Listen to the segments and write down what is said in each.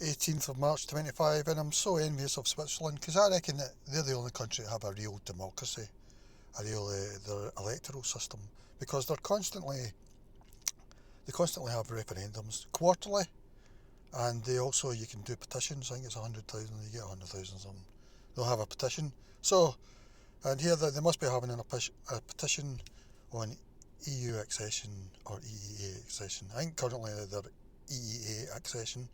18th of March 25, and I'm so envious of Switzerland because I reckon that they're the only country that have a real democracy, a real their electoral system, because they constantly have referendums quarterly, and they also you can do petitions. I think it's 100,000. You get 100,000 something. They'll have a petition. So, and here they must be having a petition on EU accession or EEA accession. I think currently they're EEA accession.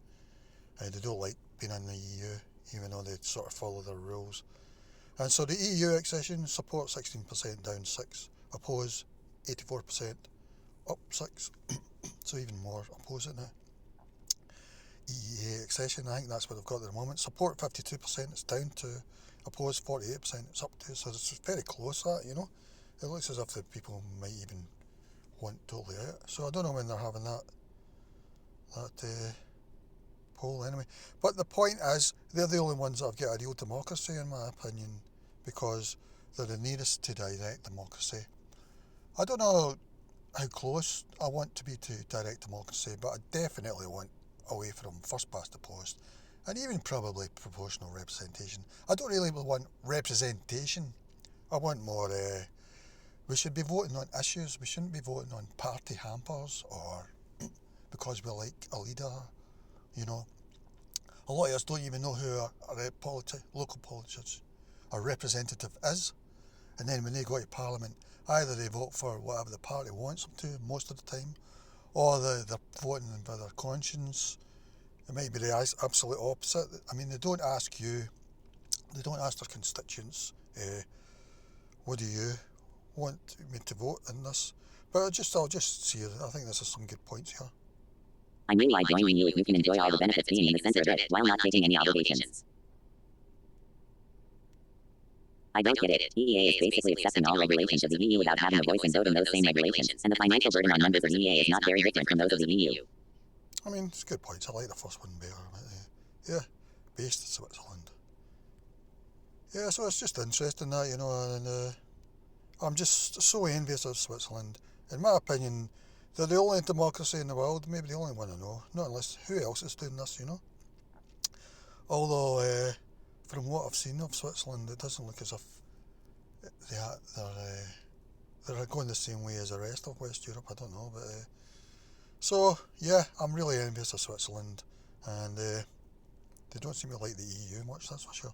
They don't like being in the EU, even though they sort of follow their rules. And so the EU accession support 16%, down 6, oppose 84%, up 6, so even more oppose it now. EEA accession, I think that's what they've got at the moment. Support 52%, it's down to, oppose 48%, it's up to, so it's very close that, you know. It looks as if the people might even want totally out. So I don't know when they're having that poll anyway. But the point is, they're the only ones that have got a real democracy in my opinion, because they're the nearest to direct democracy. I don't know how close I want to be to direct democracy, but I definitely want away from first past the post, and even probably proportional representation. I don't really want representation. I want more, we should be voting on issues. We shouldn't be voting on party hampers or because we like a leader, you know. A lot of us don't even know who our local politician, our representative is, and then when they go to Parliament, either they vote for whatever the party wants them to most of the time, or they're voting by their conscience. It might be the absolute opposite. I mean, they don't ask their constituents, what do you want me to vote in this? But I'll just see it. I think this is some good points here. I'm really joining you if you can enjoy all the benefits being in the center of it while not taking any obligations. I don't get it. EEA is basically accepting all regulations of the EU without having a voice and vote on those same regulations, and the financial burden on members of EEA is not very different from those of the EU. I mean, it's good points. I like the first one better. But, yeah, based in Switzerland. Yeah, so it's just interesting that, you know, and I'm just so envious of Switzerland. In my opinion, they're the only democracy in the world, maybe the only one I know. Not unless, who else is doing this, you know? Although, from what I've seen of Switzerland, it doesn't look as if they're going the same way as the rest of West Europe. I don't know, but so yeah, I'm really envious of Switzerland, and they don't seem to like the EU much, that's for sure.